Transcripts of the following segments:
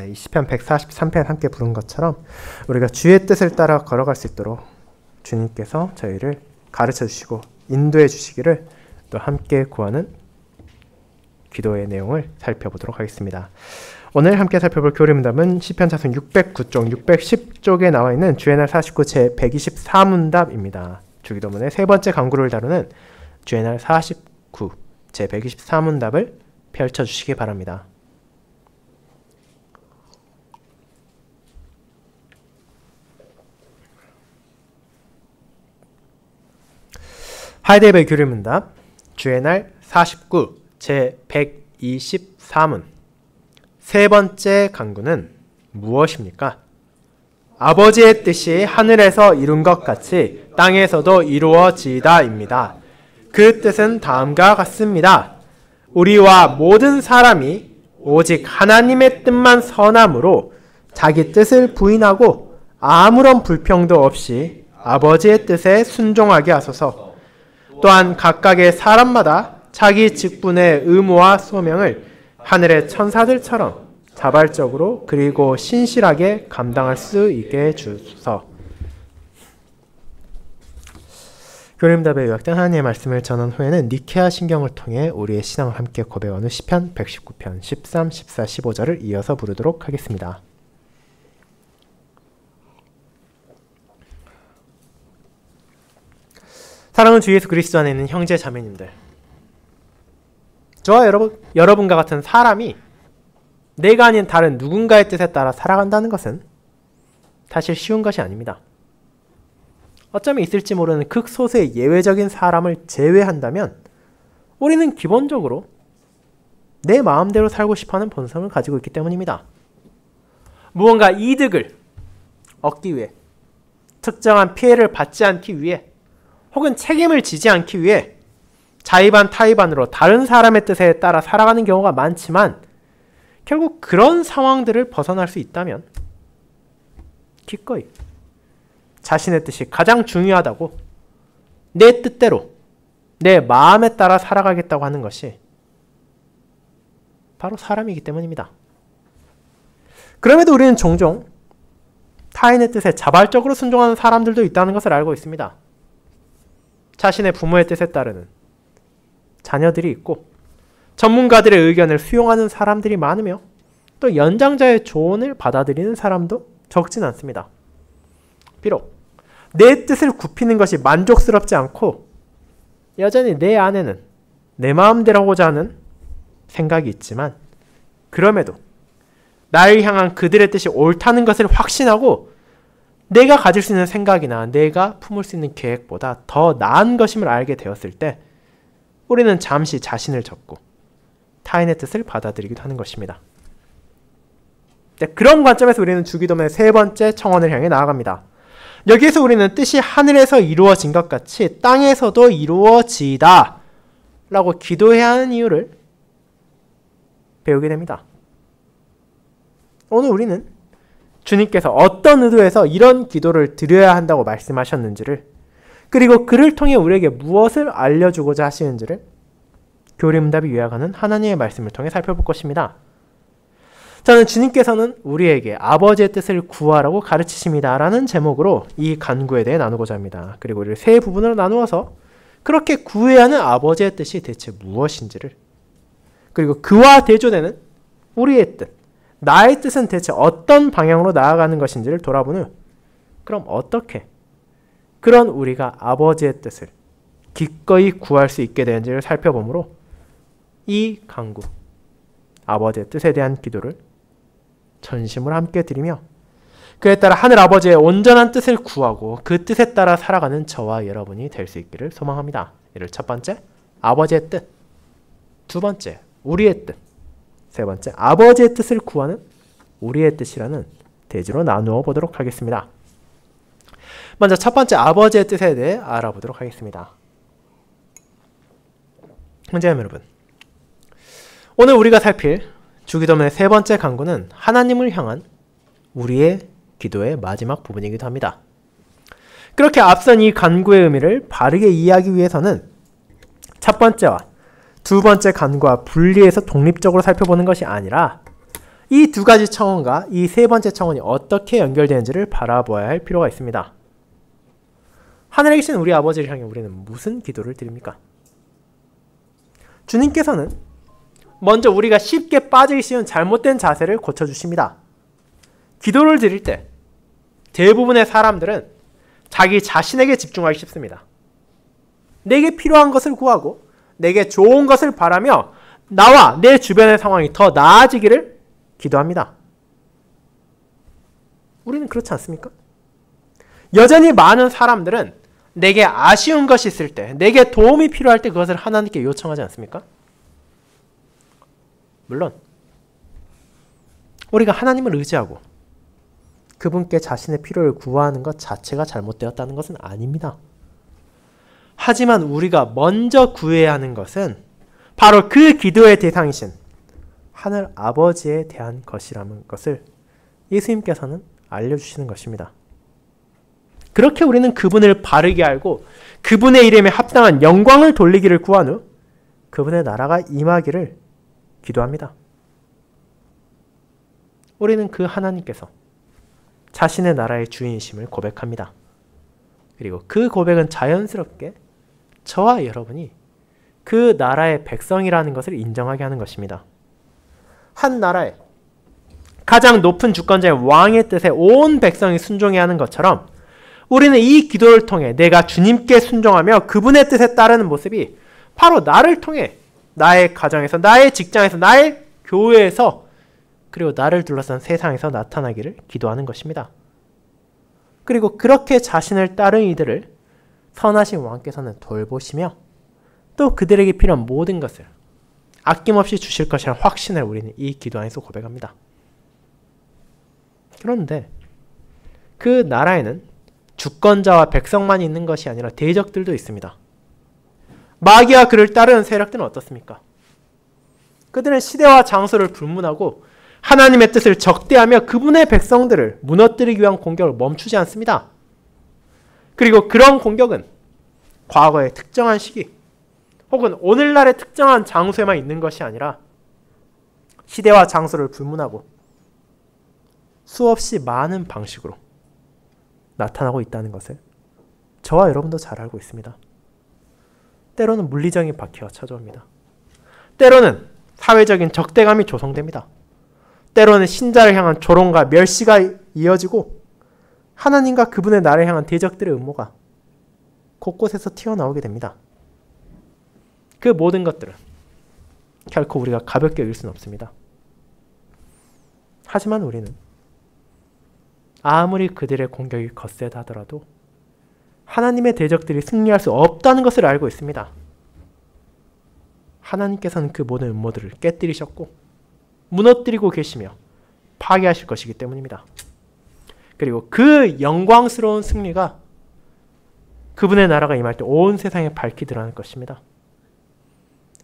이 시편 143편 함께 부른 것처럼 우리가 주의 뜻을 따라 걸어갈 수 있도록 주님께서 저희를 가르쳐 주시고 인도해 주시기를 또 함께 구하는 기도의 내용을 살펴보도록 하겠습니다. 오늘 함께 살펴볼 교리문답은 시편 차순 609쪽, 610쪽에 나와 있는 주의 날 49 제 124문답입니다. 주기도문의 세 번째 강구를 다루는 주의 날 49 제 124문답을 펼쳐주시기 바랍니다. 하이델베르 교리문답 주의 날 49 제 124문 세 번째 강구는 무엇입니까? 아버지의 뜻이 하늘에서 이룬 것 같이 땅에서도 이루어지이다입니다. 그 뜻은 다음과 같습니다. 우리와 모든 사람이 오직 하나님의 뜻만 선함으로 자기 뜻을 부인하고 아무런 불평도 없이 아버지의 뜻에 순종하게 하소서. 또한 각각의 사람마다 자기 직분의 의무와 소명을 하늘의 천사들처럼 자발적으로 그리고 신실하게 감당할 수 있게 해주소서. 교리문답에 요약된 하나님의 말씀을 전한 후에는 니케아 신경을 통해 우리의 신앙을 함께 고백하는 시편 119편 13, 14, 15절을 이어서 부르도록 하겠습니다. 사랑하는 주 예수 그리스도 안에 있는 형제 자매님들, 저와 여러분과 같은 사람이 내가 아닌 다른 누군가의 뜻에 따라 살아간다는 것은 사실 쉬운 것이 아닙니다. 어쩌면 있을지 모르는 극소수의 예외적인 사람을 제외한다면 우리는 기본적으로 내 마음대로 살고 싶어하는 본성을 가지고 있기 때문입니다. 무언가 이득을 얻기 위해, 특정한 피해를 받지 않기 위해, 혹은 책임을 지지 않기 위해 자의반 타의반으로 다른 사람의 뜻에 따라 살아가는 경우가 많지만 결국 그런 상황들을 벗어날 수 있다면 기꺼이 자신의 뜻이 가장 중요하다고 내 뜻대로 내 마음에 따라 살아가겠다고 하는 것이 바로 사람이기 때문입니다. 그럼에도 우리는 종종 타인의 뜻에 자발적으로 순종하는 사람들도 있다는 것을 알고 있습니다. 자신의 부모의 뜻에 따르는 자녀들이 있고 전문가들의 의견을 수용하는 사람들이 많으며 또 연장자의 조언을 받아들이는 사람도 적진 않습니다. 비록 내 뜻을 굽히는 것이 만족스럽지 않고 여전히 내 안에는 내 마음대로 하고자 하는 생각이 있지만 그럼에도 나를 향한 그들의 뜻이 옳다는 것을 확신하고 내가 가질 수 있는 생각이나 내가 품을 수 있는 계획보다 더 나은 것임을 알게 되었을 때 우리는 잠시 자신을 접고 타인의 뜻을 받아들이기도 하는 것입니다. 그런 관점에서 우리는 주기도문의 세 번째 청원을 향해 나아갑니다. 여기에서 우리는 뜻이 하늘에서 이루어진 것 같이 땅에서도 이루어지이다 라고 기도해야 하는 이유를 배우게 됩니다. 오늘 우리는 주님께서 어떤 의도에서 이런 기도를 드려야 한다고 말씀하셨는지를, 그리고 그를 통해 우리에게 무엇을 알려주고자 하시는지를 교리문답이 요약하는 하나님의 말씀을 통해 살펴볼 것입니다. 저는 주님께서는 우리에게 아버지의 뜻을 구하라고 가르치십니다 라는 제목으로 이 간구에 대해 나누고자 합니다. 그리고 우리를 세 부분으로 나누어서 그렇게 구해야 하는 아버지의 뜻이 대체 무엇인지를, 그리고 그와 대조되는 우리의 뜻, 나의 뜻은 대체 어떤 방향으로 나아가는 것인지를 돌아본 후 그럼 어떻게 그런 우리가 아버지의 뜻을 기꺼이 구할 수 있게 되는지를 살펴보므로 이 강구, 아버지의 뜻에 대한 기도를 전심으로 함께 드리며 그에 따라 하늘 아버지의 온전한 뜻을 구하고 그 뜻에 따라 살아가는 저와 여러분이 될 수 있기를 소망합니다. 이를 첫 번째, 아버지의 뜻, 두 번째, 우리의 뜻, 세 번째, 아버지의 뜻을 구하는 우리의 뜻이라는 대지로 나누어 보도록 하겠습니다. 먼저 첫 번째, 아버지의 뜻에 대해 알아보도록 하겠습니다. 형제자매 여러분, 오늘 우리가 살필 주기도문의 세 번째 강구는 하나님을 향한 우리의 기도의 마지막 부분이기도 합니다. 그렇게 앞선 이 간구의 의미를 바르게 이해하기 위해서는 첫 번째와 두 번째 간구와 분리해서 독립적으로 살펴보는 것이 아니라 이 두 가지 청원과 이 세 번째 청원이 어떻게 연결되는지를 바라보아야 할 필요가 있습니다. 하늘에 계신 우리 아버지를 향해 우리는 무슨 기도를 드립니까? 주님께서는 먼저 우리가 쉽게 빠지기 쉬운 잘못된 자세를 고쳐주십니다. 기도를 드릴 때 대부분의 사람들은 자기 자신에게 집중하기 쉽습니다. 내게 필요한 것을 구하고 내게 좋은 것을 바라며 나와 내 주변의 상황이 더 나아지기를 기도합니다. 우리는 그렇지 않습니까? 여전히 많은 사람들은 내게 아쉬운 것이 있을 때, 내게 도움이 필요할 때 그것을 하나님께 요청하지 않습니까? 물론 우리가 하나님을 의지하고 그분께 자신의 필요를 구하는 것 자체가 잘못되었다는 것은 아닙니다. 하지만 우리가 먼저 구해야 하는 것은 바로 그 기도의 대상이신 하늘 아버지에 대한 것이라는 것을 예수님께서는 알려주시는 것입니다. 그렇게 우리는 그분을 바르게 알고 그분의 이름에 합당한 영광을 돌리기를 구한 후 그분의 나라가 임하기를 기도합니다. 우리는 그 하나님께서 자신의 나라의 주인이심을 고백합니다. 그리고 그 고백은 자연스럽게 저와 여러분이 그 나라의 백성이라는 것을 인정하게 하는 것입니다. 한 나라의 가장 높은 주권자의 왕의 뜻에 온 백성이 순종해야 하는 것처럼 우리는 이 기도를 통해 내가 주님께 순종하며 그분의 뜻에 따르는 모습이 바로 나를 통해 나의 가정에서, 나의 직장에서, 나의 교회에서, 그리고 나를 둘러싼 세상에서 나타나기를 기도하는 것입니다. 그리고 그렇게 자신을 따른 이들을 선하신 왕께서는 돌보시며 또 그들에게 필요한 모든 것을 아낌없이 주실 것이라는 확신을 우리는 이 기도 안에서 고백합니다. 그런데 그 나라에는 주권자와 백성만 있는 것이 아니라 대적들도 있습니다. 마귀와 그를 따르는 세력들은 어떻습니까? 그들은 시대와 장소를 불문하고 하나님의 뜻을 적대하며 그분의 백성들을 무너뜨리기 위한 공격을 멈추지 않습니다. 그리고 그런 공격은 과거의 특정한 시기 혹은 오늘날의 특정한 장소에만 있는 것이 아니라 시대와 장소를 불문하고 수없이 많은 방식으로 나타나고 있다는 것을 저와 여러분도 잘 알고 있습니다. 때로는 물리적인 박해가 찾아옵니다. 때로는 사회적인 적대감이 조성됩니다. 때로는 신자를 향한 조롱과 멸시가 이어지고 하나님과 그분의 나라를 향한 대적들의 음모가 곳곳에서 튀어나오게 됩니다. 그 모든 것들은 결코 우리가 가볍게 여길 수는 없습니다. 하지만 우리는 아무리 그들의 공격이 거세다 하더라도 하나님의 대적들이 승리할 수 없다는 것을 알고 있습니다. 하나님께서는 그 모든 음모들을 깨뜨리셨고 무너뜨리고 계시며 파괴하실 것이기 때문입니다. 그리고 그 영광스러운 승리가 그분의 나라가 임할 때 온 세상에 밝히 드러날 것입니다.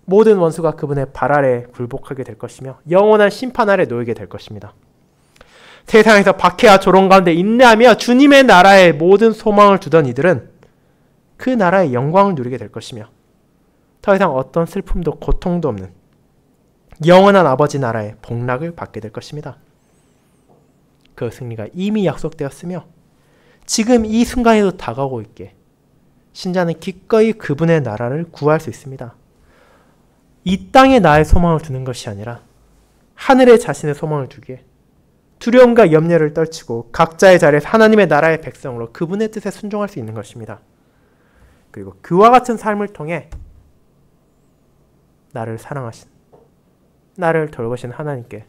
모든 원수가 그분의 발 아래 굴복하게 될 것이며 영원한 심판 아래 놓이게 될 것입니다. 세상에서 박해와 조롱 가운데 인내하며 주님의 나라에 모든 소망을 두던 이들은 그 나라의 영광을 누리게 될 것이며 더 이상 어떤 슬픔도 고통도 없는 영원한 아버지 나라의 복락을 받게 될 것입니다. 그 승리가 이미 약속되었으며 지금 이 순간에도 다가오고 있기에 신자는 기꺼이 그분의 나라를 구할 수 있습니다. 이 땅에 나의 소망을 두는 것이 아니라 하늘에 자신의 소망을 두기에 두려움과 염려를 떨치고 각자의 자리에서 하나님의 나라의 백성으로 그분의 뜻에 순종할 수 있는 것입니다. 그리고 그와 같은 삶을 통해 나를 사랑하신, 나를 돌보신 하나님께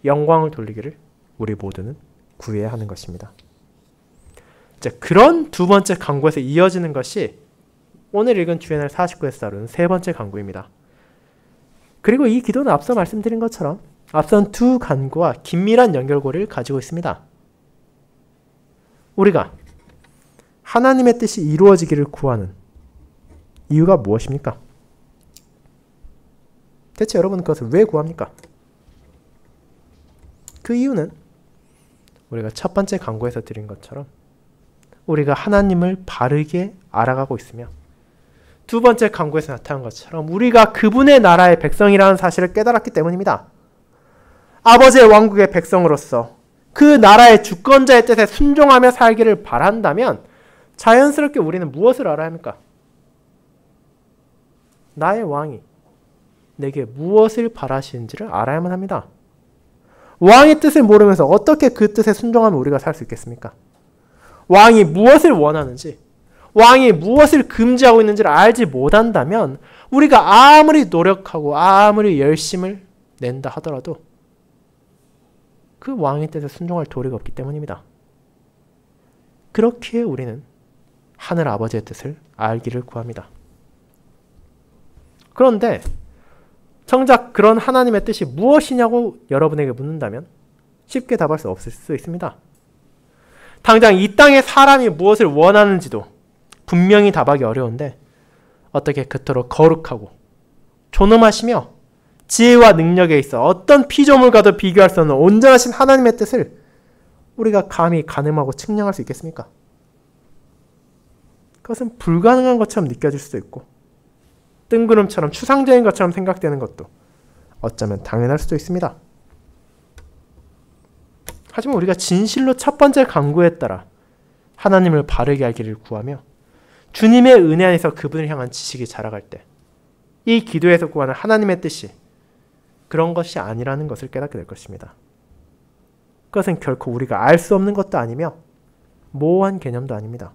영광을 돌리기를 우리 모두는 구해야 하는 것입니다. 이제 그런 두 번째 간구에서 이어지는 것이 오늘 읽은 주의 날 49에서 다룬 세 번째 간구입니다. 그리고 이 기도는 앞서 말씀드린 것처럼 앞선 두 간구와 긴밀한 연결고리를 가지고 있습니다. 우리가 하나님의 뜻이 이루어지기를 구하는 이유가 무엇입니까? 대체 여러분은 그것을 왜 구합니까? 그 이유는 우리가 첫 번째 간구에서 드린 것처럼 우리가 하나님을 바르게 알아가고 있으며 두 번째 간구에서 나타난 것처럼 우리가 그분의 나라의 백성이라는 사실을 깨달았기 때문입니다. 아버지의 왕국의 백성으로서 그 나라의 주권자의 뜻에 순종하며 살기를 바란다면 자연스럽게 우리는 무엇을 알아야 합니까? 나의 왕이 내게 무엇을 바라시는지를 알아야만 합니다. 왕의 뜻을 모르면서 어떻게 그 뜻에 순종하면 우리가 살 수 있겠습니까? 왕이 무엇을 원하는지, 왕이 무엇을 금지하고 있는지를 알지 못한다면 우리가 아무리 노력하고 아무리 열심을 낸다 하더라도 그 왕의 뜻에 순종할 도리가 없기 때문입니다. 그렇게 우리는 하늘 아버지의 뜻을 알기를 구합니다. 그런데 정작 그런 하나님의 뜻이 무엇이냐고 여러분에게 묻는다면 쉽게 답할 수 없을 수 있습니다. 당장 이 땅에 사람이 무엇을 원하는지도 분명히 답하기 어려운데 어떻게 그토록 거룩하고 존엄하시며 지혜와 능력에 있어 어떤 피조물과도 비교할 수 없는 온전하신 하나님의 뜻을 우리가 감히 가늠하고 측량할 수 있겠습니까? 그것은 불가능한 것처럼 느껴질 수도 있고 뜬구름처럼 추상적인 것처럼 생각되는 것도 어쩌면 당연할 수도 있습니다. 하지만 우리가 진실로 첫 번째 강구에 따라 하나님을 바르게 알기를 구하며 주님의 은혜 안에서 그분을 향한 지식이 자라갈 때 이 기도에서 구하는 하나님의 뜻이 그런 것이 아니라는 것을 깨닫게 될 것입니다. 그것은 결코 우리가 알 수 없는 것도 아니며 모호한 개념도 아닙니다.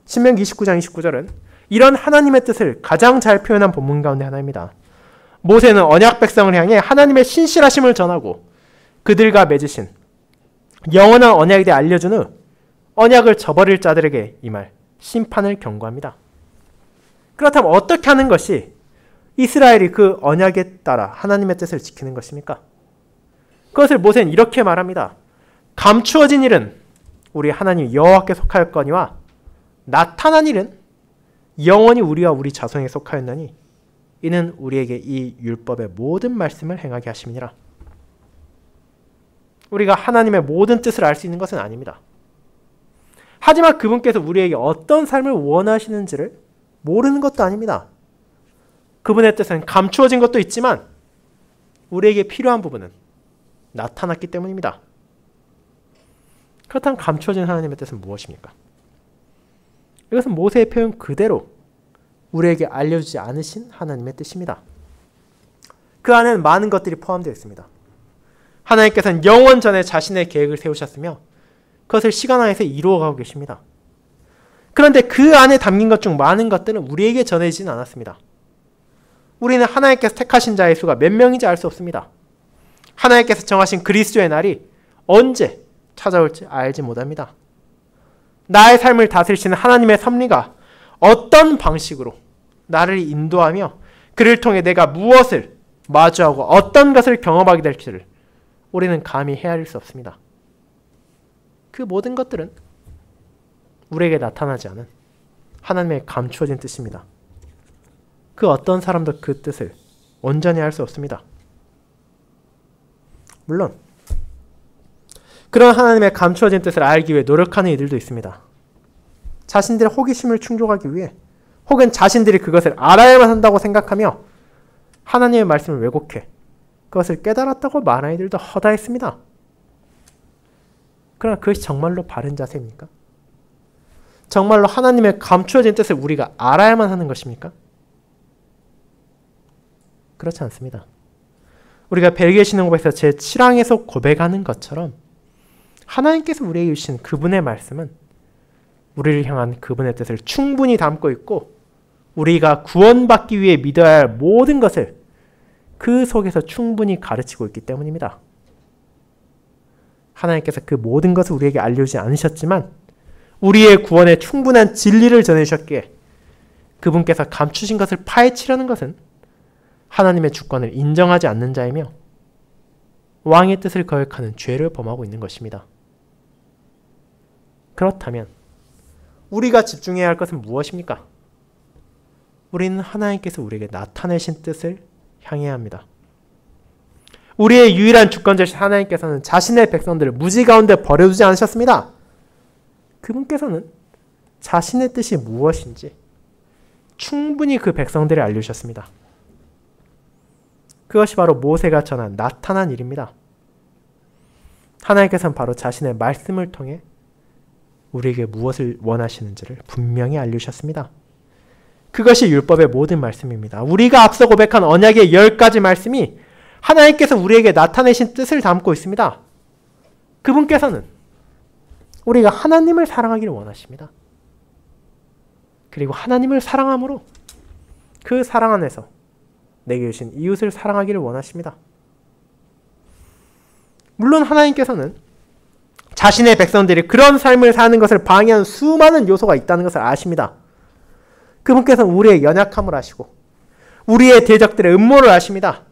신명기 29장 29절은 이런 하나님의 뜻을 가장 잘 표현한 본문 가운데 하나입니다. 모세는 언약 백성을 향해 하나님의 신실하심을 전하고 그들과 맺으신 영원한 언약에 대해 알려준 후 언약을 저버릴 자들에게 이 말 심판을 경고합니다. 그렇다면 어떻게 하는 것이 이스라엘이 그 언약에 따라 하나님의 뜻을 지키는 것입니까? 그것을 모세는 이렇게 말합니다. 감추어진 일은 우리 하나님 여호와께 속하였거니와 나타난 일은 영원히 우리와 우리 자손에게 속하였나니 이는 우리에게 이 율법의 모든 말씀을 행하게 하심이니라. 우리가 하나님의 모든 뜻을 알 수 있는 것은 아닙니다. 하지만 그분께서 우리에게 어떤 삶을 원하시는지를 모르는 것도 아닙니다. 그분의 뜻은 감추어진 것도 있지만 우리에게 필요한 부분은 나타났기 때문입니다. 그렇다면 감추어진 하나님의 뜻은 무엇입니까? 이것은 모세의 표현 그대로 우리에게 알려주지 않으신 하나님의 뜻입니다. 그 안에는 많은 것들이 포함되어 있습니다. 하나님께서는 영원 전에 자신의 계획을 세우셨으며 그것을 시간 안에서 이루어가고 계십니다. 그런데 그 안에 담긴 것 중 많은 것들은 우리에게 전해지진 않았습니다. 우리는 하나님께서 택하신 자의 수가 몇 명인지 알 수 없습니다. 하나님께서 정하신 그리스도의 날이 언제 찾아올지 알지 못합니다. 나의 삶을 다스리시는 하나님의 섭리가 어떤 방식으로 나를 인도하며 그를 통해 내가 무엇을 마주하고 어떤 것을 경험하게 될지를 우리는 감히 헤아릴 수 없습니다. 그 모든 것들은 우리에게 나타나지 않은 하나님의 감추어진 뜻입니다. 그 어떤 사람도 그 뜻을 온전히 알 수 없습니다. 물론 그런 하나님의 감추어진 뜻을 알기 위해 노력하는 이들도 있습니다. 자신들의 호기심을 충족하기 위해 혹은 자신들이 그것을 알아야만 한다고 생각하며 하나님의 말씀을 왜곡해 그것을 깨달았다고 말하는 이들도 허다했습니다. 그러나 그것이 정말로 바른 자세입니까? 정말로 하나님의 감추어진 뜻을 우리가 알아야만 하는 것입니까? 그렇지 않습니다. 우리가 벨기에 신앙고백에서 제7항에서 고백하는 것처럼 하나님께서 우리에게 주신 그분의 말씀은 우리를 향한 그분의 뜻을 충분히 담고 있고 우리가 구원받기 위해 믿어야 할 모든 것을 그 속에서 충분히 가르치고 있기 때문입니다. 하나님께서 그 모든 것을 우리에게 알려주지 않으셨지만 우리의 구원에 충분한 진리를 전해주셨기에 그분께서 감추신 것을 파헤치려는 것은 하나님의 주권을 인정하지 않는 자이며 왕의 뜻을 거역하는 죄를 범하고 있는 것입니다. 그렇다면 우리가 집중해야 할 것은 무엇입니까? 우리는 하나님께서 우리에게 나타내신 뜻을 향해야 합니다. 우리의 유일한 주권자신 하나님께서는 자신의 백성들을 무지 가운데 버려두지 않으셨습니다. 그분께서는 자신의 뜻이 무엇인지 충분히 그 백성들에 알려주셨습니다. 그것이 바로 모세가 전한 나타난 일입니다. 하나님께서는 바로 자신의 말씀을 통해 우리에게 무엇을 원하시는지를 분명히 알려주셨습니다. 그것이 율법의 모든 말씀입니다. 우리가 앞서 고백한 언약의 10가지 말씀이 하나님께서 우리에게 나타내신 뜻을 담고 있습니다. 그분께서는 우리가 하나님을 사랑하기를 원하십니다. 그리고 하나님을 사랑함으로 그 사랑 안에서 내게 주신 이웃을 사랑하기를 원하십니다. 물론 하나님께서는 자신의 백성들이 그런 삶을 사는 것을 방해하는 수많은 요소가 있다는 것을 아십니다. 그분께서는 우리의 연약함을 아시고 우리의 대적들의 음모를 아십니다.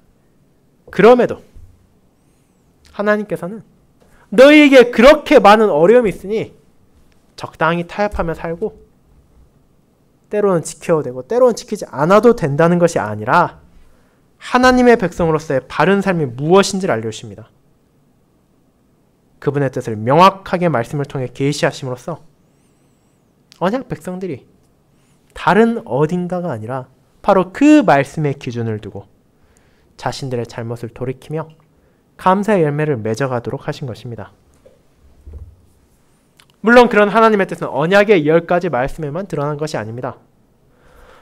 그럼에도 하나님께서는 너희에게 그렇게 많은 어려움이 있으니 적당히 타협하며 살고 때로는 지켜도 되고 때로는 지키지 않아도 된다는 것이 아니라 하나님의 백성으로서의 바른 삶이 무엇인지를 알려주십니다. 그분의 뜻을 명확하게 말씀을 통해 계시하심으로써 언약 백성들이 다른 어딘가가 아니라 바로 그 말씀의 기준을 두고 자신들의 잘못을 돌이키며 감사의 열매를 맺어가도록 하신 것입니다. 물론 그런 하나님의 뜻은 언약의 10가지 말씀에만 드러난 것이 아닙니다.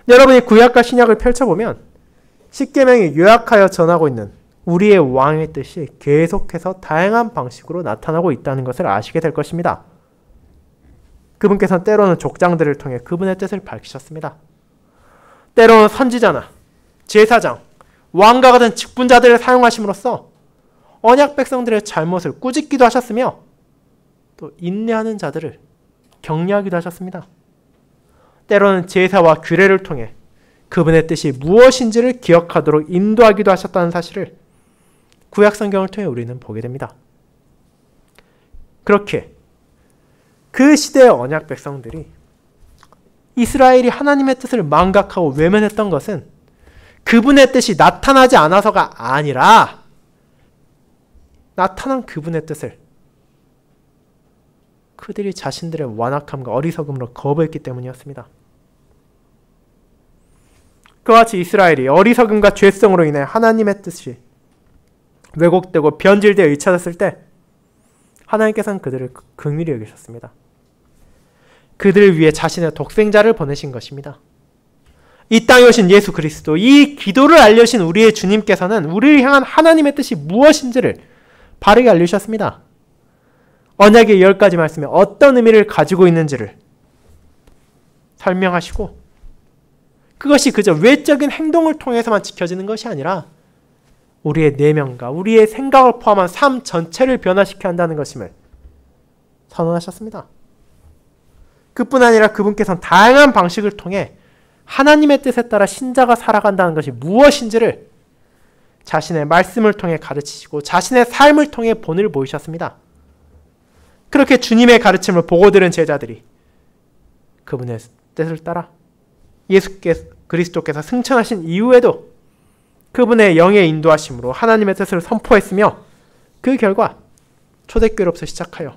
여러분이 구약과 신약을 펼쳐보면 십계명이 요약하여 전하고 있는 우리의 왕의 뜻이 계속해서 다양한 방식으로 나타나고 있다는 것을 아시게 될 것입니다. 그분께서는 때로는 족장들을 통해 그분의 뜻을 밝히셨습니다. 때로는 선지자나 제사장, 왕과 같은 직분자들을 사용하심으로써 언약 백성들의 잘못을 꾸짖기도 하셨으며 또 인내하는 자들을 격려하기도 하셨습니다. 때로는 제사와 규례를 통해 그분의 뜻이 무엇인지를 기억하도록 인도하기도 하셨다는 사실을 구약 성경을 통해 우리는 보게 됩니다. 그렇게 그 시대의 언약 백성들이 이스라엘이 하나님의 뜻을 망각하고 외면했던 것은 그분의 뜻이 나타나지 않아서가 아니라 나타난 그분의 뜻을 그들이 자신들의 완악함과 어리석음으로 거부했기 때문이었습니다. 그와 같이 이스라엘이 어리석음과 죄성으로 인해 하나님의 뜻이 왜곡되고 변질되어 잊혀졌을 때 하나님께서는 그들을 긍휼히 여기셨습니다. 그들을 위해 자신의 독생자를 보내신 것입니다. 이 땅에 오신 예수 그리스도, 이 기도를 알려주신 우리의 주님께서는 우리를 향한 하나님의 뜻이 무엇인지를 바르게 알려주셨습니다. 언약의 10가지 말씀에 어떤 의미를 가지고 있는지를 설명하시고 그것이 그저 외적인 행동을 통해서만 지켜지는 것이 아니라 우리의 내면과 우리의 생각을 포함한 삶 전체를 변화시켜야 한다는 것임을 선언하셨습니다. 그뿐 아니라 그분께서는 다양한 방식을 통해 하나님의 뜻에 따라 신자가 살아간다는 것이 무엇인지를 자신의 말씀을 통해 가르치시고 자신의 삶을 통해 본을 보이셨습니다. 그렇게 주님의 가르침을 보고 들은 제자들이 그분의 뜻을 따라 예수 그리스도께서 승천하신 이후에도 그분의 영의 인도하심으로 하나님의 뜻을 선포했으며 그 결과 초대교회로부터 시작하여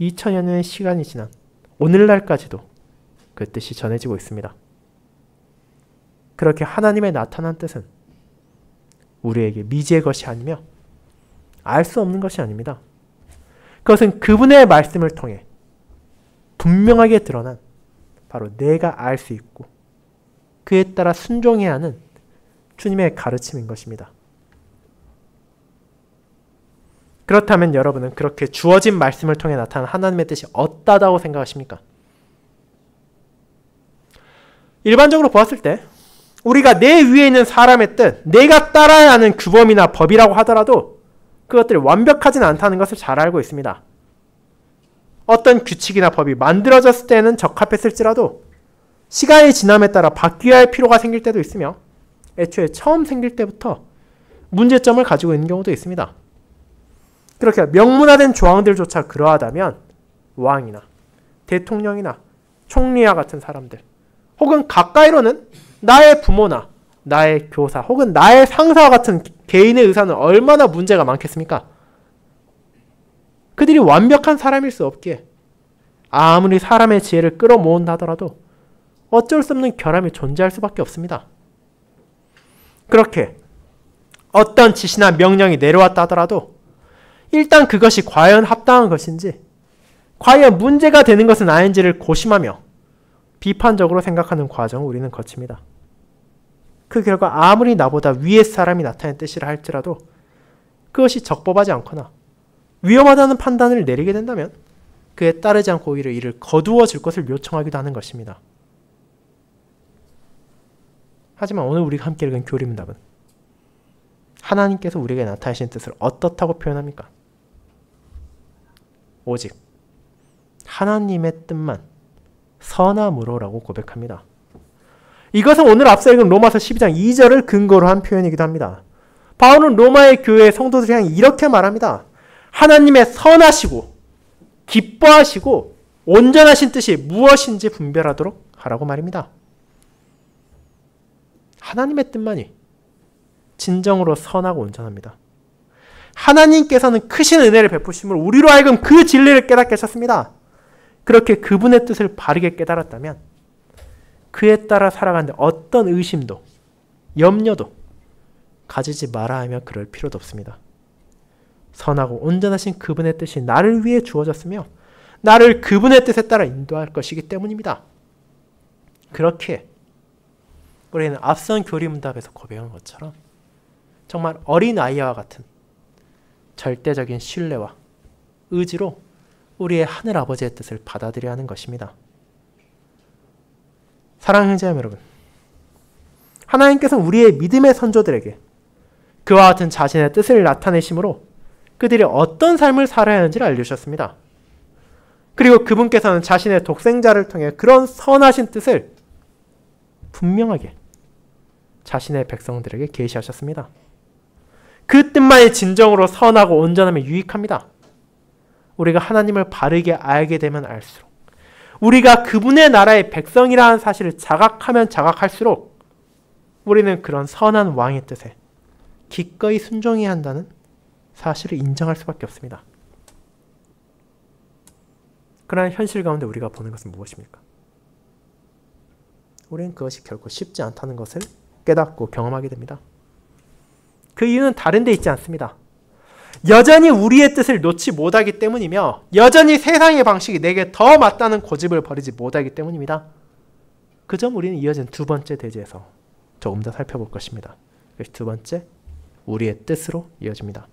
2000여 년의 시간이 지난 오늘날까지도 그 뜻이 전해지고 있습니다. 그렇게 하나님의 나타난 뜻은 우리에게 미지의 것이 아니며 알 수 없는 것이 아닙니다. 그것은 그분의 말씀을 통해 분명하게 드러난 바로 내가 알 수 있고 그에 따라 순종해야 하는 주님의 가르침인 것입니다. 그렇다면 여러분은 그렇게 주어진 말씀을 통해 나타난 하나님의 뜻이 어떠하다고 생각하십니까? 일반적으로 보았을 때 우리가 내 위에 있는 사람의 뜻, 내가 따라야 하는 규범이나 법이라고 하더라도 그것들이 완벽하진 않다는 것을 잘 알고 있습니다. 어떤 규칙이나 법이 만들어졌을 때는 적합했을지라도 시간이 지남에 따라 바뀌어야 할 필요가 생길 때도 있으며 애초에 처음 생길 때부터 문제점을 가지고 있는 경우도 있습니다. 그렇게 명문화된 조항들조차 그러하다면 왕이나 대통령이나 총리와 같은 사람들 혹은 가까이로는 나의 부모나 나의 교사 혹은 나의 상사와 같은 개인의 의사는 얼마나 문제가 많겠습니까? 그들이 완벽한 사람일 수 없기에 아무리 사람의 지혜를 끌어모은다 하더라도 어쩔 수 없는 결함이 존재할 수밖에 없습니다. 그렇게 어떤 지시나 명령이 내려왔다 하더라도 일단 그것이 과연 합당한 것인지, 과연 문제가 되는 것은 아닌지를 고심하며 비판적으로 생각하는 과정을 우리는 거칩니다. 그 결과 아무리 나보다 위의 사람이 나타낸 뜻이라 할지라도 그것이 적법하지 않거나 위험하다는 판단을 내리게 된다면 그에 따르지 않고 오히려 이를 거두어 줄 것을 요청하기도 하는 것입니다. 하지만 오늘 우리가 함께 읽은 교리문답은 하나님께서 우리에게 나타내신 뜻을 어떻다고 표현합니까? 오직 하나님의 뜻만 선함으로라고 고백합니다. 이것은 오늘 앞서 읽은 로마서 12장 2절을 근거로 한 표현이기도 합니다. 바울은 로마의 교회 성도들을 향해 이렇게 말합니다. 하나님의 선하시고 기뻐하시고 온전하신 뜻이 무엇인지 분별하도록 하라고 말입니다. 하나님의 뜻만이 진정으로 선하고 온전합니다. 하나님께서는 크신 은혜를 베푸심으로 우리로 하여금 그 진리를 깨닫게 하셨습니다. 그렇게 그분의 뜻을 바르게 깨달았다면 그에 따라 살아가는데 어떤 의심도 염려도 가지지 말아야 하며 그럴 필요도 없습니다. 선하고 온전하신 그분의 뜻이 나를 위해 주어졌으며 나를 그분의 뜻에 따라 인도할 것이기 때문입니다. 그렇게 우리는 앞선 교리문답에서 고백한 것처럼 정말 어린아이와 같은 절대적인 신뢰와 의지로 우리의 하늘아버지의 뜻을 받아들여야 하는 것입니다. 사랑하는 형제자매 여러분, 하나님께서는 우리의 믿음의 선조들에게 그와 같은 자신의 뜻을 나타내심으로 그들이 어떤 삶을 살아야 하는지를 알려주셨습니다. 그리고 그분께서는 자신의 독생자를 통해 그런 선하신 뜻을 분명하게 자신의 백성들에게 계시하셨습니다. 그 뜻만이 진정으로 선하고 온전하며 유익합니다. 우리가 하나님을 바르게 알게 되면 알수록, 우리가 그분의 나라의 백성이라는 사실을 자각하면 자각할수록 우리는 그런 선한 왕의 뜻에 기꺼이 순종해야 한다는 사실을 인정할 수밖에 없습니다. 그러나 현실 가운데 우리가 보는 것은 무엇입니까? 우리는 그것이 결코 쉽지 않다는 것을 깨닫고 경험하게 됩니다. 그 이유는 다른 데 있지 않습니다. 여전히 우리의 뜻을 놓지 못하기 때문이며 여전히 세상의 방식이 내게 더 맞다는 고집을 버리지 못하기 때문입니다. 그 점 우리는 이어진 두 번째 대지에서 조금 더 살펴볼 것입니다. 그것이 두 번째, 우리의 뜻으로 이어집니다.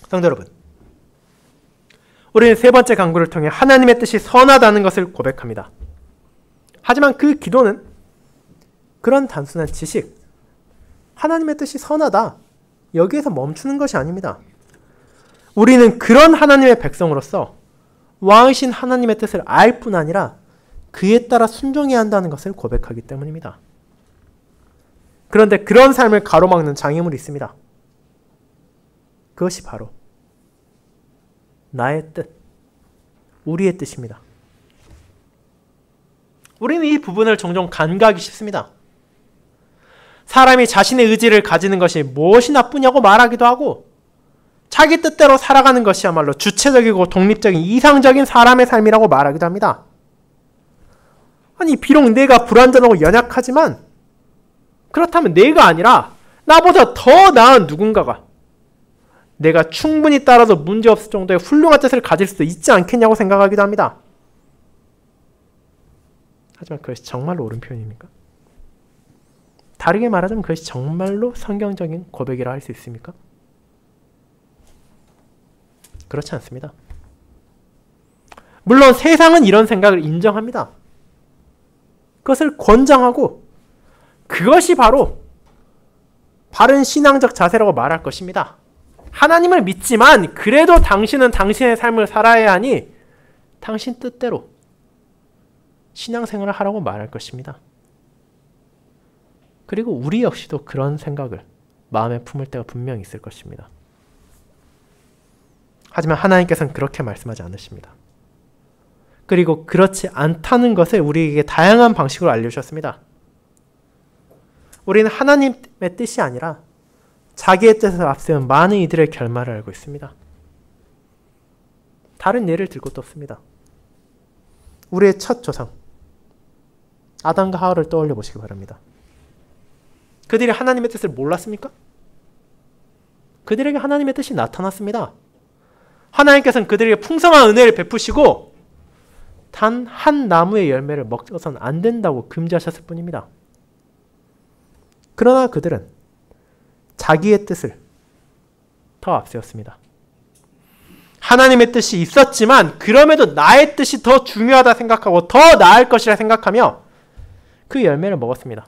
성도 여러분, 우리는 세 번째 강구를 통해 하나님의 뜻이 선하다는 것을 고백합니다. 하지만 그 기도는 그런 단순한 지식, 하나님의 뜻이 선하다, 여기에서 멈추는 것이 아닙니다. 우리는 그런 하나님의 백성으로서 왕이신 하나님의 뜻을 알 뿐 아니라 그에 따라 순종해야 한다는 것을 고백하기 때문입니다. 그런데 그런 삶을 가로막는 장애물이 있습니다. 그것이 바로 나의 뜻, 우리의 뜻입니다. 우리는 이 부분을 종종 간과하기 쉽습니다. 사람이 자신의 의지를 가지는 것이 무엇이 나쁘냐고 말하기도 하고 자기 뜻대로 살아가는 것이야말로 주체적이고 독립적인 이상적인 사람의 삶이라고 말하기도 합니다. 아니, 비록 내가 불완전하고 연약하지만 그렇다면 내가 아니라 나보다 더 나은 누군가가 내가 충분히 따라도 문제없을 정도의 훌륭한 뜻을 가질 수도 있지 않겠냐고 생각하기도 합니다. 하지만 그것이 정말로 옳은 표현입니까? 다르게 말하자면 그것이 정말로 성경적인 고백이라 할 수 있습니까? 그렇지 않습니다. 물론 세상은 이런 생각을 인정합니다. 그것을 권장하고 그것이 바로 바른 신앙적 자세라고 말할 것입니다. 하나님을 믿지만 그래도 당신은 당신의 삶을 살아야 하니 당신 뜻대로 신앙생활을 하라고 말할 것입니다. 그리고 우리 역시도 그런 생각을 마음에 품을 때가 분명히 있을 것입니다. 하지만 하나님께서는 그렇게 말씀하지 않으십니다. 그리고 그렇지 않다는 것을 우리에게 다양한 방식으로 알려주셨습니다. 우리는 하나님의 뜻이 아니라 자기의 뜻을 앞세운 많은 이들의 결말을 알고 있습니다. 다른 예를 들 것도 없습니다. 우리의 첫 조상 아담과 하와를 떠올려 보시기 바랍니다. 그들이 하나님의 뜻을 몰랐습니까? 그들에게 하나님의 뜻이 나타났습니다. 하나님께서는 그들에게 풍성한 은혜를 베푸시고 단 한 나무의 열매를 먹어서는 안 된다고 금지하셨을 뿐입니다. 그러나 그들은 자기의 뜻을 더 앞세웠습니다. 하나님의 뜻이 있었지만 그럼에도 나의 뜻이 더 중요하다 생각하고 더 나을 것이라 생각하며 그 열매를 먹었습니다.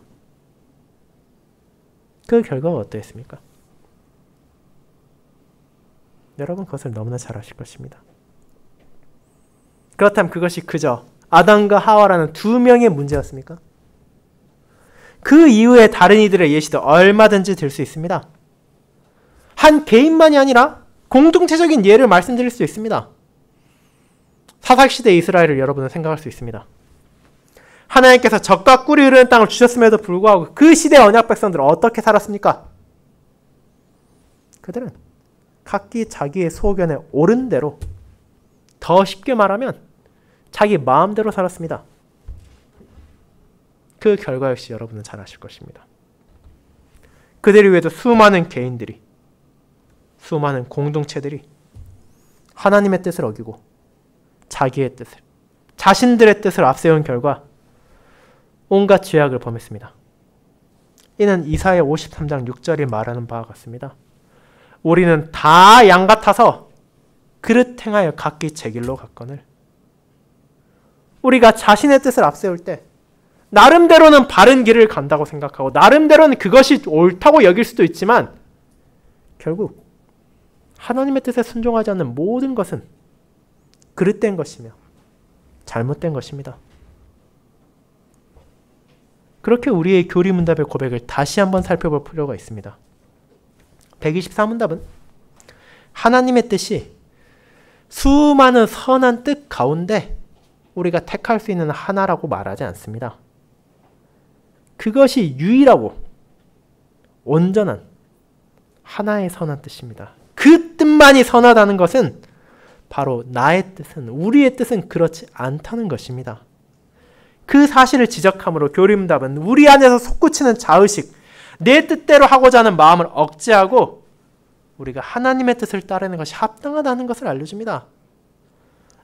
그 결과가 어떠했습니까? 여러분 그것을 너무나 잘 아실 것입니다. 그렇다면 그것이 그저 아담과 하와라는 두 명의 문제였습니까? 그 이후에 다른 이들의 예시도 얼마든지 들 수 있습니다. 한 개인만이 아니라 공동체적인 예를 말씀드릴 수 있습니다. 사사시대 이스라엘을 여러분은 생각할 수 있습니다. 하나님께서 젖과 꿀이 흐르는 땅을 주셨음에도 불구하고 그 시대의 언약 백성들은 어떻게 살았습니까? 그들은 각기 자기의 소견에 옳은 대로, 더 쉽게 말하면 자기 마음대로 살았습니다. 그 결과 역시 여러분은 잘 아실 것입니다. 그들 위에도 수많은 개인들이, 수많은 공동체들이 하나님의 뜻을 어기고 자기의 뜻을, 자신들의 뜻을 앞세운 결과 온갖 죄악을 범했습니다. 이는 이사야 53장 6절이 말하는 바와 같습니다. 우리는 다 양 같아서 그릇 행하여 각기 제 길로 갔거늘. 우리가 자신의 뜻을 앞세울 때 나름대로는 바른 길을 간다고 생각하고 나름대로는 그것이 옳다고 여길 수도 있지만 결국 하나님의 뜻에 순종하지 않는 모든 것은 그릇된 것이며 잘못된 것입니다. 그렇게 우리의 교리문답의 고백을 다시 한번 살펴볼 필요가 있습니다. 124문답은 하나님의 뜻이 수많은 선한 뜻 가운데 우리가 택할 수 있는 하나라고 말하지 않습니다. 그것이 유일하고 온전한 하나의 선한 뜻입니다. 그 뜻만이 선하다는 것은 바로 나의 뜻은, 우리의 뜻은 그렇지 않다는 것입니다. 그 사실을 지적함으로 교리문답은 우리 안에서 솟구치는 자의식, 내 뜻대로 하고자 하는 마음을 억제하고 우리가 하나님의 뜻을 따르는 것이 합당하다는 것을 알려줍니다.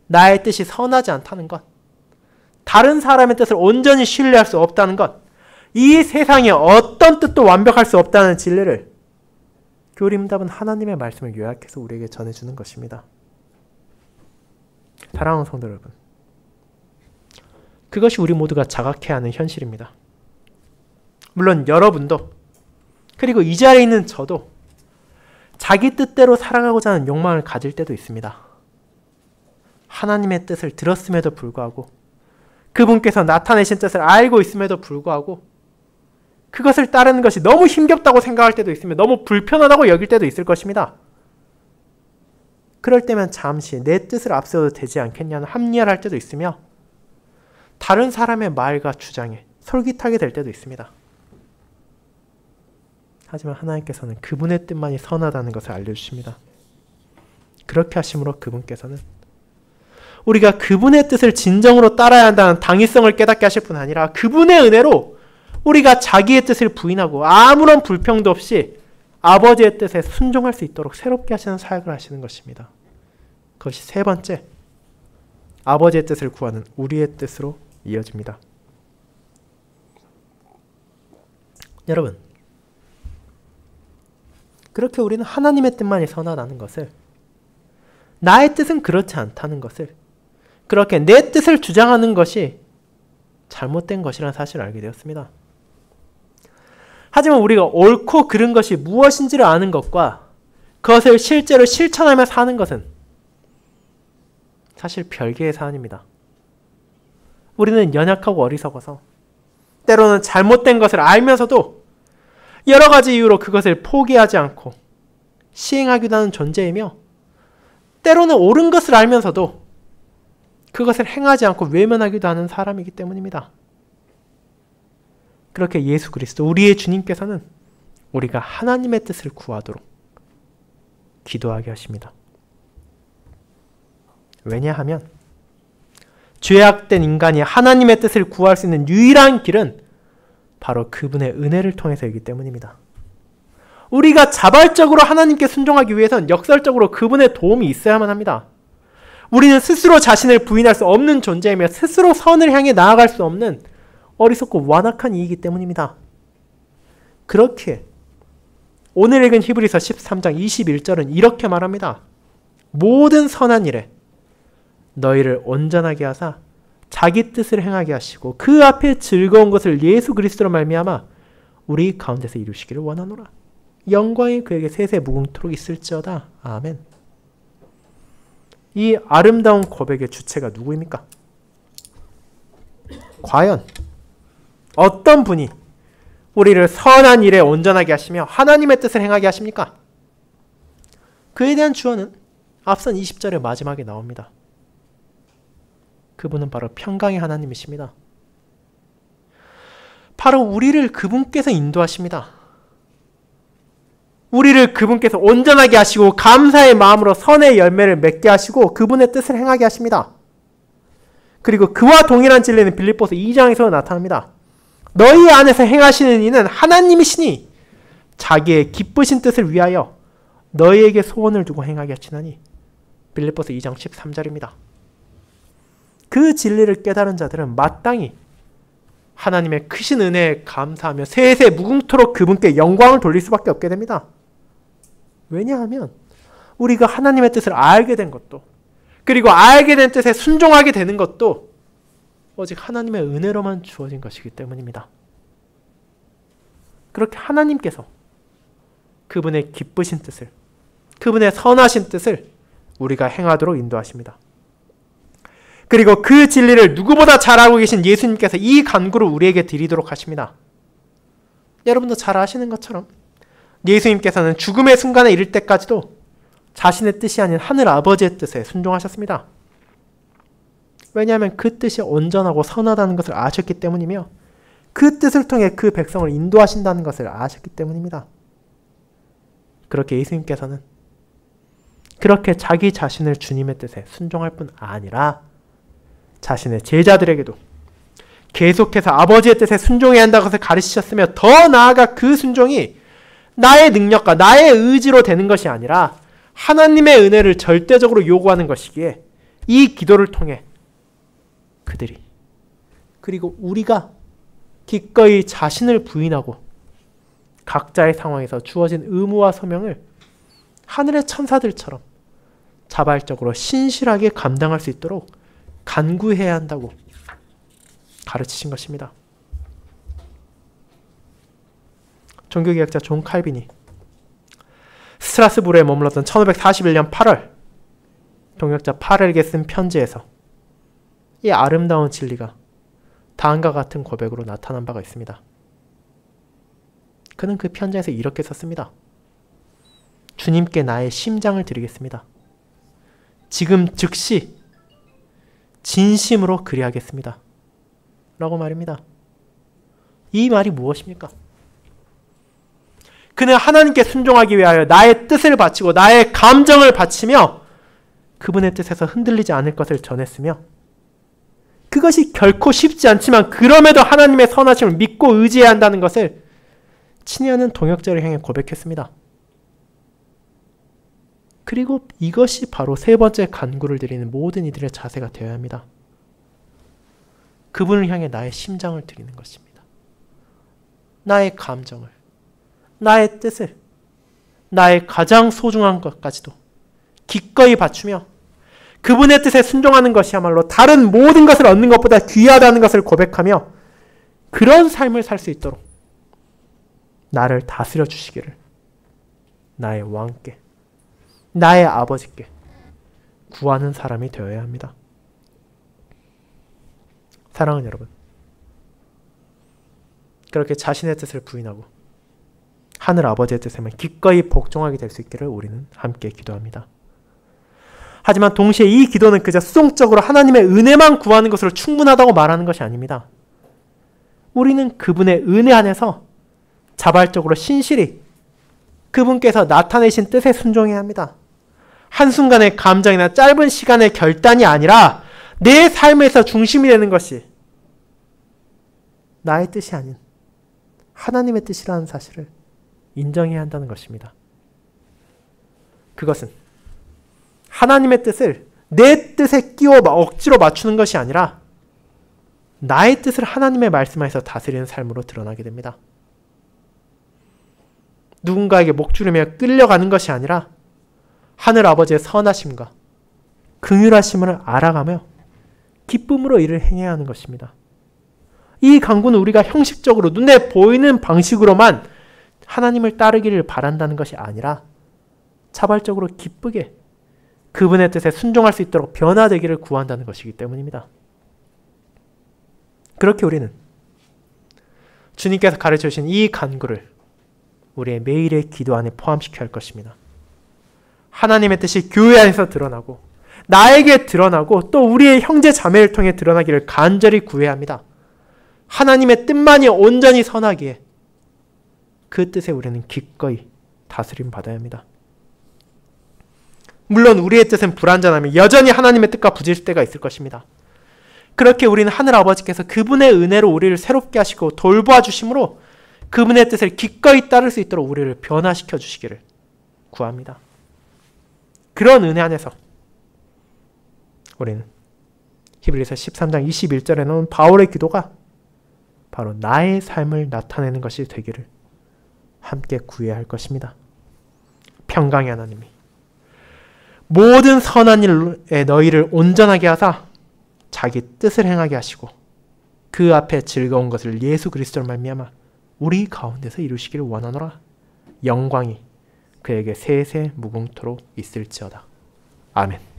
나의 뜻이 선하지 않다는 것, 다른 사람의 뜻을 온전히 신뢰할 수 없다는 것, 이 세상에 어떤 뜻도 완벽할 수 없다는 진리를 교리문답은 하나님의 말씀을 요약해서 우리에게 전해주는 것입니다. 사랑하는 성도 여러분, 그것이 우리 모두가 자각해야 하는 현실입니다. 물론 여러분도, 그리고 이 자리에 있는 저도 자기 뜻대로 살아가고자 하는 욕망을 가질 때도 있습니다. 하나님의 뜻을 들었음에도 불구하고, 그분께서 나타내신 뜻을 알고 있음에도 불구하고 그것을 따르는 것이 너무 힘겹다고 생각할 때도 있으며 너무 불편하다고 여길 때도 있을 것입니다. 그럴 때면 잠시 내 뜻을 앞세워도 되지 않겠냐는 합리화를 할 때도 있으며 다른 사람의 말과 주장에 솔깃하게 될 때도 있습니다. 하지만 하나님께서는 그분의 뜻만이 선하다는 것을 알려주십니다. 그렇게 하심으로 그분께서는 우리가 그분의 뜻을 진정으로 따라야 한다는 당위성을 깨닫게 하실 뿐 아니라 그분의 은혜로 우리가 자기의 뜻을 부인하고 아무런 불평도 없이 아버지의 뜻에 순종할 수 있도록 새롭게 하시는 사역을 하시는 것입니다. 그것이 세 번째, 아버지의 뜻을 구하는 우리의 뜻으로 이어집니다. 여러분, 그렇게 우리는 하나님의 뜻만이 선하다는 것을, 나의 뜻은 그렇지 않다는 것을, 그렇게 내 뜻을 주장하는 것이 잘못된 것이라는 사실을 알게 되었습니다. 하지만 우리가 옳고 그른 것이 무엇인지를 아는 것과 그것을 실제로 실천하며 사는 것은 사실 별개의 사안입니다. 우리는 연약하고 어리석어서 때로는 잘못된 것을 알면서도 여러 가지 이유로 그것을 포기하지 않고 시행하기도 하는 존재이며 때로는 옳은 것을 알면서도 그것을 행하지 않고 외면하기도 하는 사람이기 때문입니다. 그렇게 예수 그리스도, 우리의 주님께서는 우리가 하나님의 뜻을 구하도록 기도하게 하십니다. 왜냐하면 죄악된 인간이 하나님의 뜻을 구할 수 있는 유일한 길은 바로 그분의 은혜를 통해서이기 때문입니다. 우리가 자발적으로 하나님께 순종하기 위해선 역설적으로 그분의 도움이 있어야만 합니다. 우리는 스스로 자신을 부인할 수 없는 존재이며 스스로 선을 향해 나아갈 수 없는 어리석고 완악한 이이기 때문입니다. 그렇게 오늘 읽은 히브리서 13장 21절은 이렇게 말합니다. 모든 선한 일에 너희를 온전하게 하사 자기 뜻을 행하게 하시고 그 앞에 즐거운 것을 예수 그리스도로 말미암아 우리 가운데서 이루시기를 원하노라. 영광이 그에게 세세 무궁토록 있을지어다. 아멘. 이 아름다운 고백의 주체가 누구입니까? 과연 어떤 분이 우리를 선한 일에 온전하게 하시며 하나님의 뜻을 행하게 하십니까? 그에 대한 주어는 앞선 20절의 마지막에 나옵니다. 그분은 바로 평강의 하나님이십니다. 바로 우리를 그분께서 인도하십니다. 우리를 그분께서 온전하게 하시고 감사의 마음으로 선의 열매를 맺게 하시고 그분의 뜻을 행하게 하십니다. 그리고 그와 동일한 진리는 빌립보서 2장에서 나타납니다. 너희 안에서 행하시는 이는 하나님이시니 자기의 기쁘신 뜻을 위하여 너희에게 소원을 두고 행하게 하시나니 빌립보서 2장 13절입니다. 그 진리를 깨달은 자들은 마땅히 하나님의 크신 은혜에 감사하며 세세 무궁토록 그분께 영광을 돌릴 수밖에 없게 됩니다. 왜냐하면 우리가 하나님의 뜻을 알게 된 것도 그리고 알게 된 뜻에 순종하게 되는 것도 오직 하나님의 은혜로만 주어진 것이기 때문입니다. 그렇게 하나님께서 그분의 기쁘신 뜻을 그분의 선하신 뜻을 우리가 행하도록 인도하십니다. 그리고 그 진리를 누구보다 잘 알고 계신 예수님께서 이 간구를 우리에게 드리도록 하십니다. 여러분도 잘 아시는 것처럼 예수님께서는 죽음의 순간에 이를 때까지도 자신의 뜻이 아닌 하늘 아버지의 뜻에 순종하셨습니다. 왜냐하면 그 뜻이 온전하고 선하다는 것을 아셨기 때문이며 그 뜻을 통해 그 백성을 인도하신다는 것을 아셨기 때문입니다. 그렇게 예수님께서는 그렇게 자기 자신을 주님의 뜻에 순종할 뿐 아니라 자신의 제자들에게도 계속해서 아버지의 뜻에 순종해야 한다는 것을 가르치셨으며 더 나아가 그 순종이 나의 능력과 나의 의지로 되는 것이 아니라 하나님의 은혜를 절대적으로 요구하는 것이기에 이 기도를 통해 그들이 그리고 우리가 기꺼이 자신을 부인하고 각자의 상황에서 주어진 의무와 소명을 하늘의 천사들처럼 자발적으로 신실하게 감당할 수 있도록 간구해야 한다고 가르치신 것입니다. 종교개혁자 존 칼빈이 스트라스부르에 머물렀던 1541년 8월 동역자 파렐에게 쓴 편지에서 이 아름다운 진리가 다음과 같은 고백으로 나타난 바가 있습니다. 그는 그 편지에서 이렇게 썼습니다. 주님께 나의 심장을 드리겠습니다. 지금 즉시 진심으로 그리하겠습니다. 라고 말입니다. 이 말이 무엇입니까? 그는 하나님께 순종하기 위하여 나의 뜻을 바치고 나의 감정을 바치며 그분의 뜻에서 흔들리지 않을 것을 전했으며 그것이 결코 쉽지 않지만 그럼에도 하나님의 선하심을 믿고 의지해야 한다는 것을 친애하는 동역자를 향해 고백했습니다. 그리고 이것이 바로 세 번째 간구를 드리는 모든 이들의 자세가 되어야 합니다. 그분을 향해 나의 심장을 드리는 것입니다. 나의 감정을, 나의 뜻을, 나의 가장 소중한 것까지도 기꺼이 바치며 그분의 뜻에 순종하는 것이야말로 다른 모든 것을 얻는 것보다 귀하다는 것을 고백하며 그런 삶을 살 수 있도록 나를 다스려 주시기를 나의 왕께, 나의 아버지께 구하는 사람이 되어야 합니다. 사랑하는 여러분, 그렇게 자신의 뜻을 부인하고 하늘 아버지의 뜻에만 기꺼이 복종하게 될 수 있기를 우리는 함께 기도합니다. 하지만 동시에 이 기도는 그저 수동적으로 하나님의 은혜만 구하는 것으로 충분하다고 말하는 것이 아닙니다. 우리는 그분의 은혜 안에서 자발적으로 신실히 그분께서 나타내신 뜻에 순종해야 합니다. 한순간의 감정이나 짧은 시간의 결단이 아니라 내 삶에서 중심이 되는 것이 나의 뜻이 아닌 하나님의 뜻이라는 사실을 인정해야 한다는 것입니다. 그것은 하나님의 뜻을 내 뜻에 끼워 억지로 맞추는 것이 아니라 나의 뜻을 하나님의 말씀 안에서 다스리는 삶으로 드러나게 됩니다. 누군가에게 목주르며 끌려가는 것이 아니라 하늘 아버지의 선하심과 긍휼하심을 알아가며 기쁨으로 이를 행해야 하는 것입니다. 이 간구는 우리가 형식적으로 눈에 보이는 방식으로만 하나님을 따르기를 바란다는 것이 아니라 자발적으로 기쁘게 그분의 뜻에 순종할 수 있도록 변화되기를 구한다는 것이기 때문입니다. 그렇게 우리는 주님께서 가르쳐 주신 이 간구를 우리의 매일의 기도 안에 포함시켜야 할 것입니다. 하나님의 뜻이 교회 안에서 드러나고 나에게 드러나고 또 우리의 형제 자매를 통해 드러나기를 간절히 구해야 합니다. 하나님의 뜻만이 온전히 선하기에 그 뜻에 우리는 기꺼이 다스림 받아야 합니다. 물론 우리의 뜻은 불완전하며 여전히 하나님의 뜻과 부딪힐 때가 있을 것입니다. 그렇게 우리는 하늘 아버지께서 그분의 은혜로 우리를 새롭게 하시고 돌보아 주심으로 그분의 뜻을 기꺼이 따를 수 있도록 우리를 변화시켜 주시기를 구합니다. 그런 은혜 안에서 우리는 히브리서 13장 21절에 나온 바울의 기도가 바로 나의 삶을 나타내는 것이 되기를 함께 구해야 할 것입니다. 평강의 하나님이 모든 선한 일에 너희를 온전하게 하사 자기 뜻을 행하게 하시고 그 앞에 즐거운 것을 예수 그리스도로 말미암아 우리 가운데서 이루시기를 원하노라. 영광이 그에게 세세 무궁토록 있을지어다. 아멘.